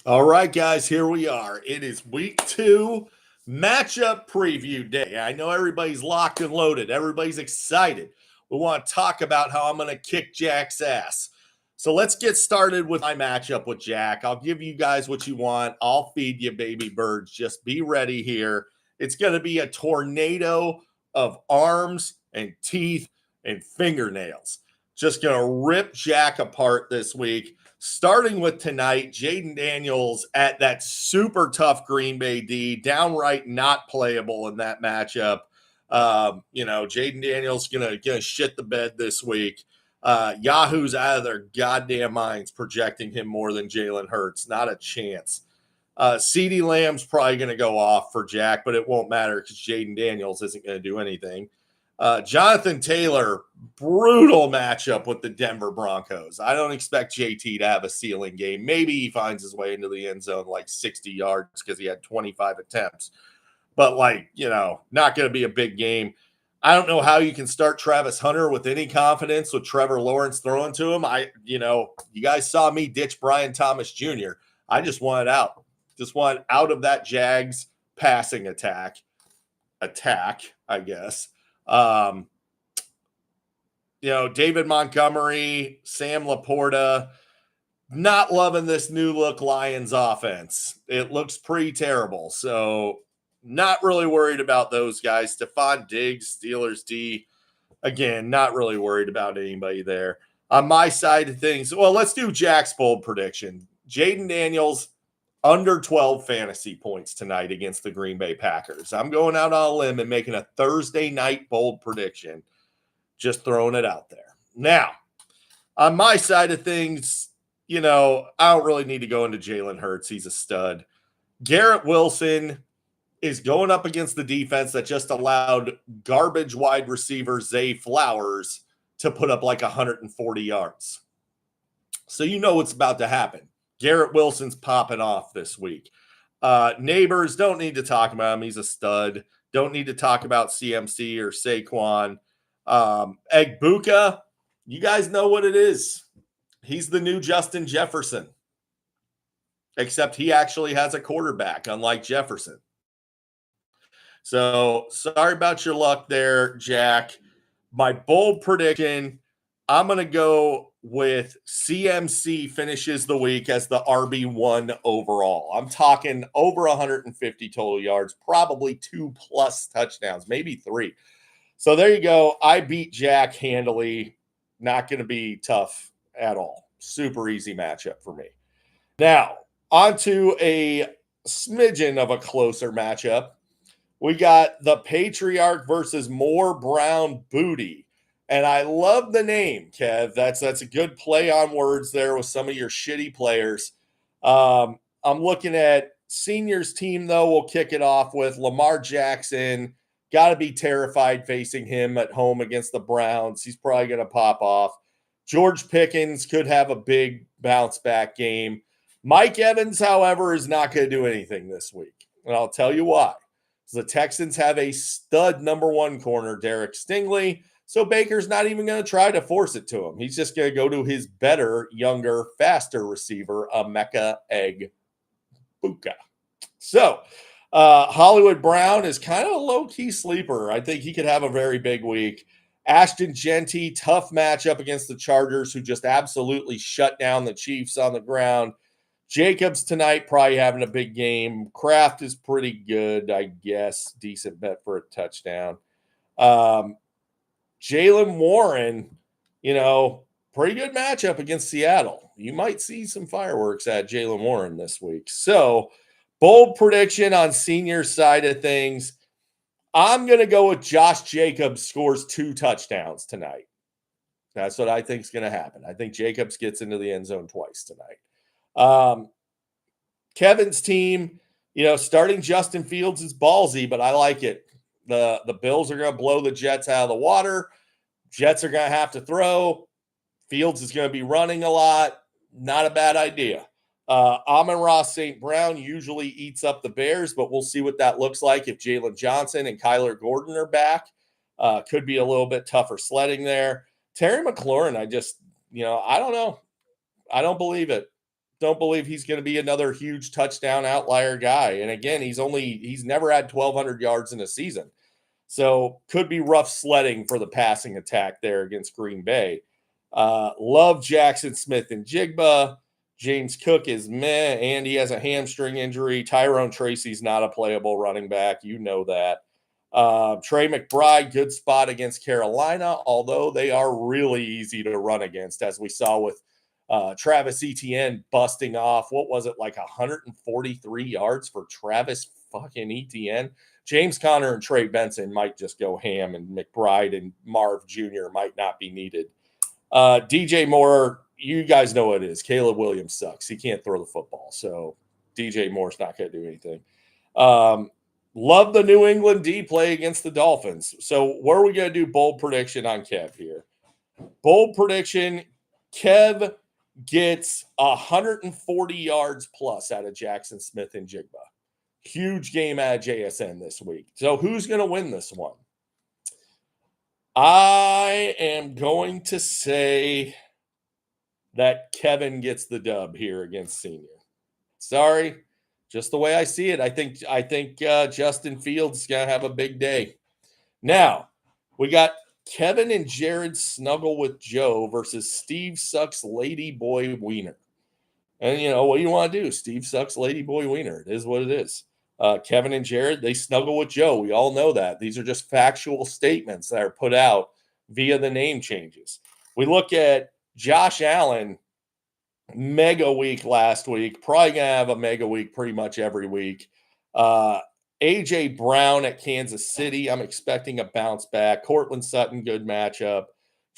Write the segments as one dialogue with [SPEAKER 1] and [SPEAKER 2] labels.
[SPEAKER 1] All right, guys, here we are. It is week 2 matchup preview day. I know everybody's locked and loaded. Everybody's excited. We want to talk about how I'm going to kick Jack's ass. So let's get started with my matchup with Jack. I'll give you guys what you want. I'll feed you, baby birds. Just be ready here. It's going to be a tornado of arms and teeth and fingernails. Just going to rip Jack apart this week. Starting with tonight, Jaden Daniels at that super tough Green Bay D, downright not playable in that matchup. Jaden Daniels gonna shit the bed this week. Yahoo's out of their goddamn minds projecting him more than Jalen Hurts. Not a chance. CeeDee Lamb's probably going to go off for Jack, but it won't matter because Jaden Daniels isn't going to do anything. Jonathan Taylor, brutal matchup with the Denver Broncos. I don't expect JT to have a ceiling game. Maybe he finds his way into the end zone like 60 yards because he had 25 attempts. But, not going to be a big game. I don't know how you can start Travis Hunter with any confidence with Trevor Lawrence throwing to him. You guys saw me ditch Brian Thomas Jr. I just wanted out. Just want out of that Jags passing attack, I guess. David Montgomery, Sam Laporta, not loving this new look Lions offense. It looks pretty terrible. So not really worried about those guys. Stephon Diggs, Steelers D. Again, not really worried about anybody there. On my side of things, well, let's do Jack's bold prediction. Jaden Daniels, under 12 fantasy points tonight against the Green Bay Packers. I'm going out on a limb and making a Thursday night bold prediction. Just throwing it out there. Now, on my side of things, I don't really need to go into Jalen Hurts. He's a stud. Garrett Wilson is going up against the defense that just allowed garbage wide receiver Zay Flowers to put up like 140 yards. So you know what's about to happen. Garrett Wilson's popping off this week. Neighbors, don't need to talk about him. He's a stud. Don't need to talk about CMC or Saquon. Egbuka, you guys know what it is. He's the new Justin Jefferson. Except he actually has a quarterback, unlike Jefferson. So sorry about your luck there, Jack. My bold prediction, I'm going to go with CMC finishes the week as the RB1 overall. I'm talking over 150 total yards, probably 2+ touchdowns, maybe 3. So there you go. I beat Jack handily. Not going to be tough at all. Super easy matchup for me. Now, on to a smidgen of a closer matchup. We got the Patriarch versus Moore Brown Booty. And I love the name, Kev. That's a good play on words there with some of your shitty players. I'm looking at Senior's team, though. We'll kick it off with Lamar Jackson. Got to be terrified facing him at home against the Browns. He's probably going to pop off. George Pickens could have a big bounce back game. Mike Evans, however, is not going to do anything this week. And I'll tell you why. The Texans have a stud number 1 corner, Derek Stingley. So Baker's not even going to try to force it to him. He's just going to go to his better, younger, faster receiver, Emeka Egbuka. So Hollywood Brown is kind of a low-key sleeper. I think he could have a very big week. Ashton Genty, tough matchup against the Chargers, who just absolutely shut down the Chiefs on the ground. Jacobs tonight probably having a big game. Kraft is pretty good, I guess. Decent bet for a touchdown. Jaylen Warren, pretty good matchup against Seattle. You might see some fireworks at Jaylen Warren this week. So, bold prediction on Senior side of things. I'm going to go with Josh Jacobs scores 2 touchdowns tonight. That's what I think is going to happen. I think Jacobs gets into the end zone twice tonight. Kevin's team, starting Justin Fields is ballsy, but I like it. The Bills are going to blow the Jets out of the water. Jets are going to have to throw. Fields is going to be running a lot. Not a bad idea. Amon-Ra St. Brown usually eats up the Bears, but we'll see what that looks like if Jalen Johnson and Kyler Gordon are back. Could be a little bit tougher sledding there. Terry McLaurin, I don't know. I don't believe it. Don't believe he's going to be another huge touchdown outlier guy. And again, he's never had 1,200 yards in a season. So could be rough sledding for the passing attack there against Green Bay. Love Jackson Smith and Jigba. James Cook is meh, and he has a hamstring injury. Tyrone Tracy's not a playable running back. You know that. Trey McBride, good spot against Carolina, although they are really easy to run against, as we saw with Travis Etienne busting off. What was it, like 143 yards for Travis fucking Etienne? James Conner and Trey Benson might just go ham, and McBride and Marv Jr. might not be needed. DJ Moore, you guys know what it is. Caleb Williams sucks. He can't throw the football. So DJ Moore's not going to do anything. Love the New England D play against the Dolphins. So where are we going to do bold prediction on Kev here? Bold prediction, Kev gets 140 yards plus out of Jackson Smith and Jigba. Huge game at JSN this week. So who's going to win this one? I am going to say that Kevin gets the dub here against Senior. Sorry, just the way I see it. I think Justin Fields is going to have a big day. Now, we got Kevin and Jared snuggle with Joe versus Steve sucks Lady Boy Wiener. And, what do you want to do? Steve sucks Lady Boy Wiener. It is what it is. Kevin and Jared, they snuggle with Joe. We all know that. These are just factual statements that are put out via the name changes. We look at Josh Allen, mega week last week. Probably going to have a mega week pretty much every week. A.J. Brown at Kansas City, I'm expecting a bounce back. Cortland Sutton, good matchup.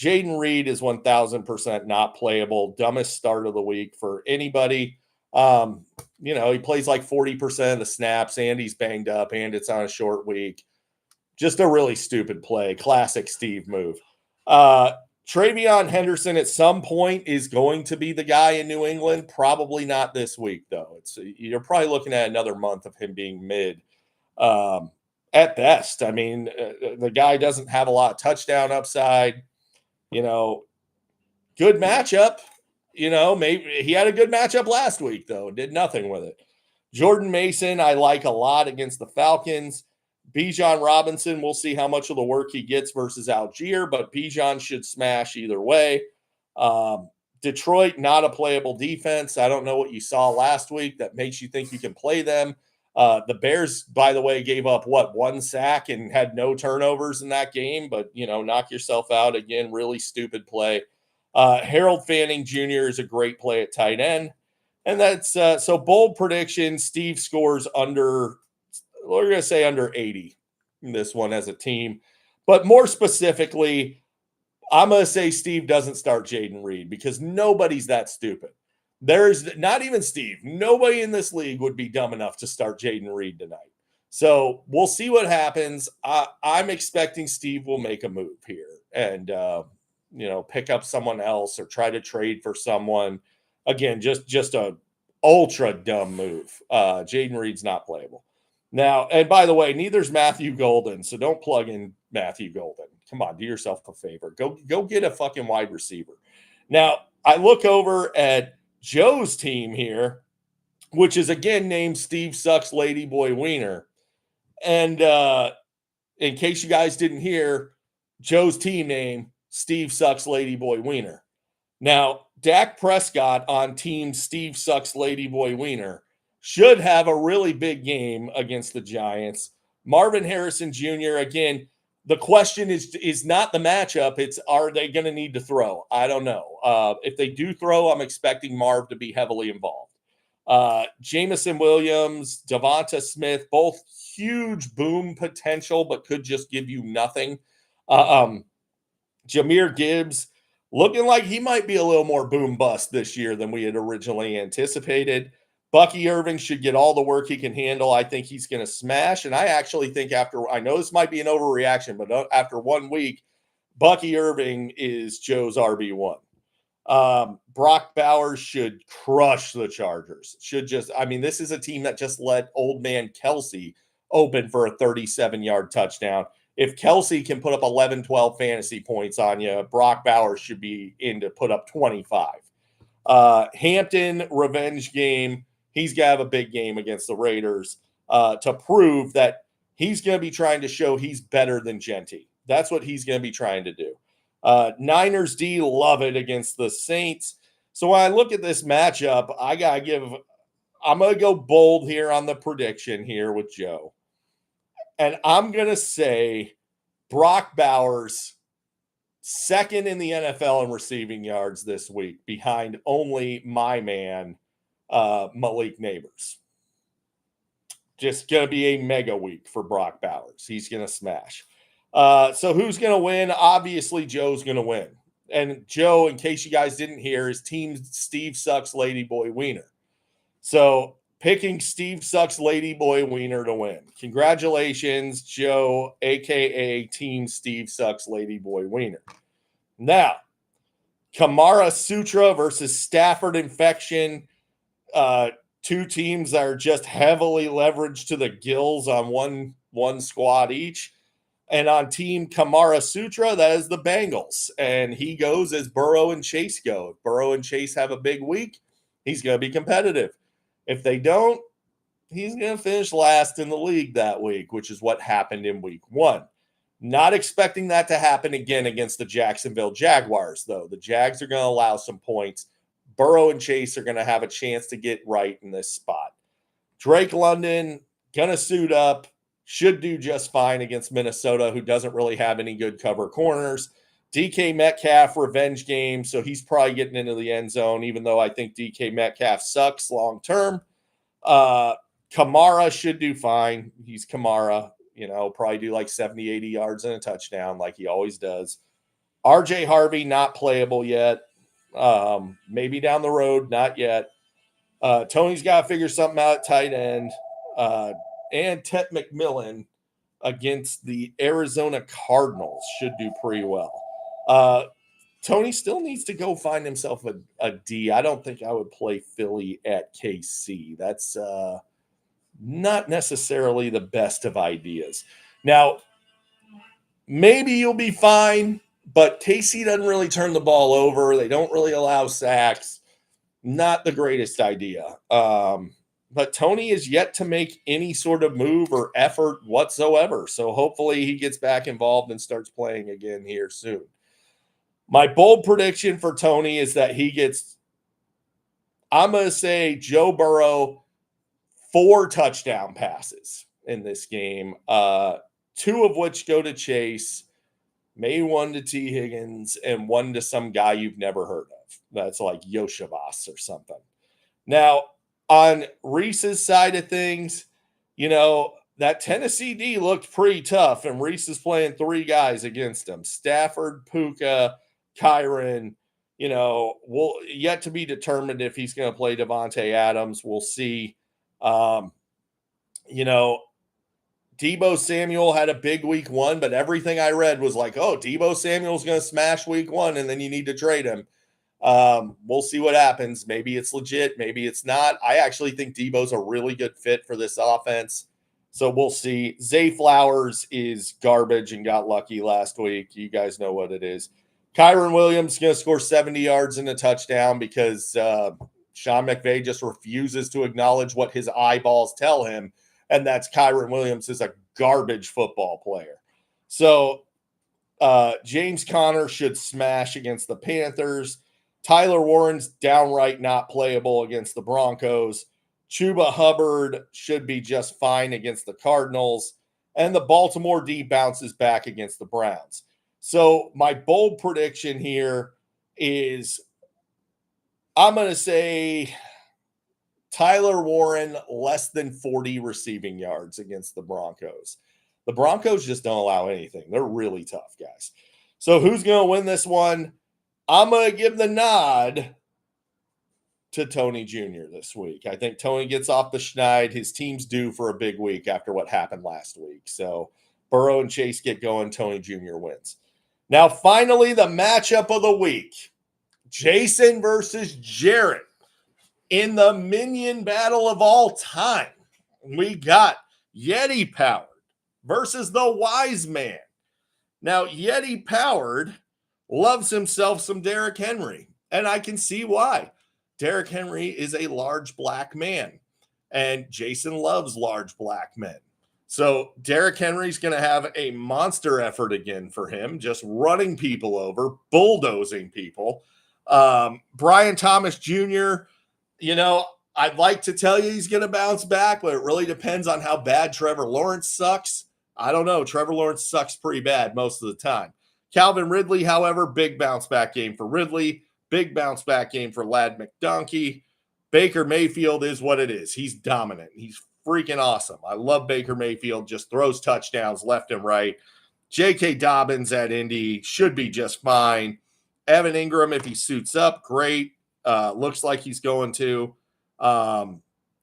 [SPEAKER 1] Jaden Reed is 1,000% not playable. Dumbest start of the week for anybody. He plays like 40% of the snaps, and he's banged up, and it's on a short week. Just a really stupid play. Classic Steve move. TreVeyon Henderson at some point is going to be the guy in New England. Probably not this week, though. You're probably looking at another month of him being mid at best. I mean, the guy doesn't have a lot of touchdown upside. Good matchup. Maybe he had a good matchup last week, though. Did nothing with it. Jordan Mason, I like a lot against the Falcons. Bijan Robinson, we'll see how much of the work he gets versus Algier, but Bijan should smash either way. Detroit, not a playable defense. I don't know what you saw last week that makes you think you can play them. The Bears, by the way, gave up, one sack and had no turnovers in that game, but, knock yourself out. Again, really stupid play. Harold Fanning Jr. is a great play at tight end. And that's so bold prediction. Steve scores under 80 in this one as a team. But more specifically, I'm going to say Steve doesn't start Jaden Reed because nobody's that stupid. There's not even Steve. Nobody in this league would be dumb enough to start Jaden Reed tonight. So we'll see what happens. I'm expecting Steve will make a move here and, pick up someone else or try to trade for someone. Again, just a ultra dumb move. Jaden Reed's not playable. Now, and by the way, neither's Matthew Golden, so don't plug in Matthew Golden. Come on, do yourself a favor. Go get a fucking wide receiver. Now, I look over at Joe's team here, which is again named Steve Sucks Lady Boy Wiener. And in case you guys didn't hear, Joe's team name, Steve Sucks Lady Boy Wiener. Now, Dak Prescott on team Steve Sucks Lady Boy Wiener should have a really big game against the Giants. Marvin Harrison Jr., again, the question is not the matchup. It's, are they going to need to throw? I don't know. If they do throw, I'm expecting Marv to be heavily involved. Jameson Williams, Devonta Smith, both huge boom potential, but could just give you nothing. Jahmyr Gibbs, looking like he might be a little more boom bust this year than we had originally anticipated. Bucky Irving should get all the work he can handle. I think he's going to smash. And I actually think I know this might be an overreaction, but after 1 week, Bucky Irving is Joe's RB1. Brock Bowers should crush the Chargers. This is a team that just let old man Kelsey open for a 37-yard touchdown. If Kelsey can put up 11, 12 fantasy points on you, Brock Bowers should be in to put up 25. Hampton revenge game. He's got to have a big game against the Raiders to prove that he's going to be trying to show he's better than Genty. That's what he's going to be trying to do. Niners D love it against the Saints. So when I look at this matchup, I'm going to go bold here on the prediction here with Joe. And I'm going to say Brock Bowers, second in the NFL in receiving yards this week, behind only my man, Malik Neighbors. Just going to be a mega week for Brock Bowers. He's going to smash. So who's going to win? Obviously, Joe's going to win. And Joe, in case you guys didn't hear, his team Steve Sucks Ladyboy Wiener. So picking Steve Sucks Ladyboy Wiener to win. Congratulations, Joe, a.k.a. Team Steve Sucks Ladyboy Wiener. Now, Kamara Sutra versus Stafford Infection. Two teams that are just heavily leveraged to the gills on one squad each. And on Team Kamara Sutra, that is the Bengals. And he goes as Burrow and Chase go. If Burrow and Chase have a big week, he's going to be competitive. If they don't, he's going to finish last in the league that week, which is what happened in week 1. Not expecting that to happen again against the Jacksonville Jaguars, though. The Jags are going to allow some points. Burrow and Chase are going to have a chance to get right in this spot. Drake London, going to suit up, should do just fine against Minnesota, who doesn't really have any good cover corners. DK Metcalf, revenge game, so he's probably getting into the end zone, even though I think DK Metcalf sucks long-term. Kamara should do fine. He's Kamara, probably do like 70, 80 yards and a touchdown like he always does. RJ Harvey, not playable yet. Maybe down the road, not yet. Tony's got to figure something out at tight end. And Ted McMillan against the Arizona Cardinals should do pretty well. Tony still needs to go find himself a D. I don't think I would play Philly at KC. That's not necessarily the best of ideas. Now, maybe you'll be fine, but KC doesn't really turn the ball over. They don't really allow sacks. Not the greatest idea. But Tony is yet to make any sort of move or effort whatsoever. So hopefully he gets back involved and starts playing again here soon. My bold prediction for Tony is that I'm going to say Joe Burrow, 4 touchdown passes in this game, 2 of which go to Chase, maybe 1 to T. Higgins, and 1 to some guy you've never heard of. That's like Yoshavas or something. Now, on Reese's side of things, that Tennessee D looked pretty tough, and Reese is playing 3 guys against him. Stafford, Puka, Kyron, will yet to be determined if he's going to play Devontae Adams. We'll see. Deebo Samuel had a big week 1, but everything I read was like, oh, Deebo Samuel's going to smash week 1, and then you need to trade him. We'll see what happens. Maybe it's legit. Maybe it's not. I actually think Deebo's a really good fit for this offense. So we'll see. Zay Flowers is garbage and got lucky last week. You guys know what it is. Kyron Williams is going to score 70 yards and a touchdown because Sean McVay just refuses to acknowledge what his eyeballs tell him, and that's Kyron Williams is a garbage football player. So James Conner should smash against the Panthers. Tyler Warren's downright not playable against the Broncos. Chuba Hubbard should be just fine against the Cardinals. And the Baltimore D bounces back against the Browns. So my bold prediction here is I'm going to say Tyler Warren less than 40 receiving yards against the Broncos. The Broncos just don't allow anything. They're really tough, guys. So who's going to win this one? I'm going to give the nod to Tony Jr. this week. I think Tony gets off the schneid. His team's due for a big week after what happened last week. So Burrow and Chase get going. Tony Jr. wins. Now, finally, the matchup of the week. Jason versus Jared. In the minion battle of all time, we got Yeti Powered versus the Wise Man. Now, Yeti Powered loves himself some Derrick Henry, and I can see why. Derrick Henry is a large black man, and Jason loves large black men. So Derrick Henry's going to have a monster effort again for him, just running people over, bulldozing people. Brian Thomas Jr., I'd like to tell you he's going to bounce back, but it really depends on how bad Trevor Lawrence sucks. I don't know. Trevor Lawrence sucks pretty bad most of the time. Calvin Ridley, however, big bounce back game for Ridley. Big bounce back game for Lad McDonkey. Baker Mayfield is what it is. He's dominant. He's freaking awesome. I love Baker Mayfield. Just throws touchdowns left and right. J.K. Dobbins at Indy should be just fine. Evan Ingram, if he suits up, great. Looks like he's going to.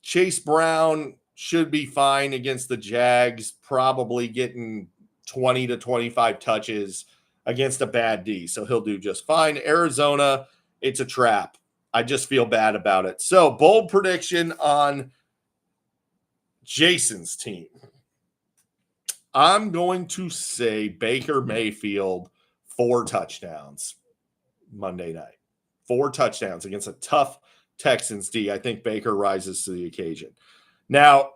[SPEAKER 1] Chase Brown should be fine against the Jags, probably getting 20 to 25 touches against a bad D. So he'll do just fine. Arizona, it's a trap. I just feel bad about it. So bold prediction on Jason's team. I'm going to say Baker Mayfield 4 touchdowns Monday night. 4 touchdowns against a tough Texans D. I think Baker rises to the occasion. Now,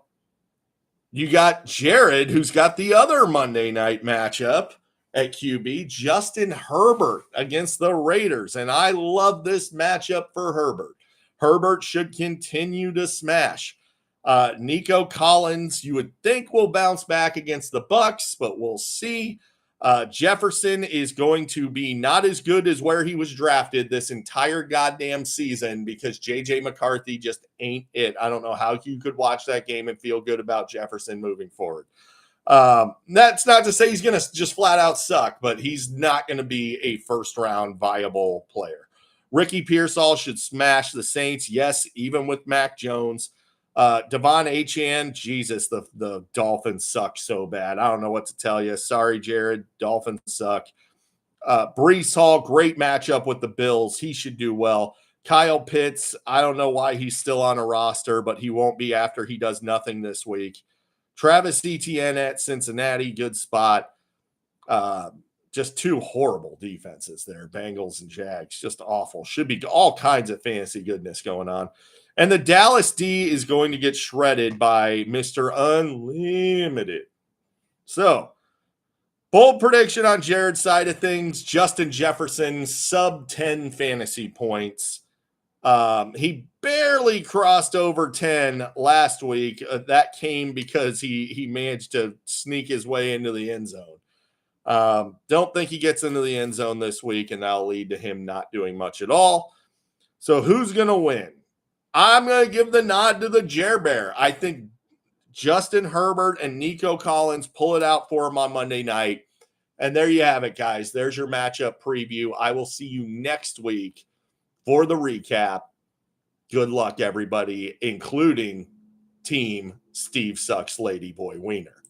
[SPEAKER 1] you got Jared, who's got the other Monday night matchup at QB, Justin Herbert against the Raiders. And I love this matchup for Herbert. Herbert should continue to smash. Nico Collins, you would think will bounce back against the Bucs, but we'll see. Jefferson is going to be not as good as where he was drafted this entire goddamn season because J.J. McCarthy just ain't it. I don't know how you could watch that game and feel good about Jefferson moving forward. That's not to say he's going to just flat out suck, but he's not going to be a first-round viable player. Ricky Pearsall should smash the Saints, yes, even with Mac Jones. Devon Achane, Jesus, the Dolphins suck so bad. I don't know what to tell you. Sorry, Jared. Dolphins suck. Breece Hall, great matchup with the Bills. He should do well. Kyle Pitts, I don't know why he's still on a roster, but he won't be after he does nothing this week. Travis Etienne at Cincinnati, good spot. Just 2 horrible defenses there, Bengals and Jags, just awful. Should be all kinds of fantasy goodness going on. And the Dallas D is going to get shredded by Mr. Unlimited. So, bold prediction on Jared's side of things, Justin Jefferson, sub 10 fantasy points. He barely crossed over 10 last week. That came because he managed to sneak his way into the end zone. Don't think he gets into the end zone this week, and that'll lead to him not doing much at all. So who's going to win? I'm going to give the nod to the Jer Bear. I think Justin Herbert and Nico Collins pull it out for him on Monday night. And there you have it, guys. There's your matchup preview. I will see you next week for the recap. Good luck, everybody, including Team Steve Sucks Ladyboy Wiener.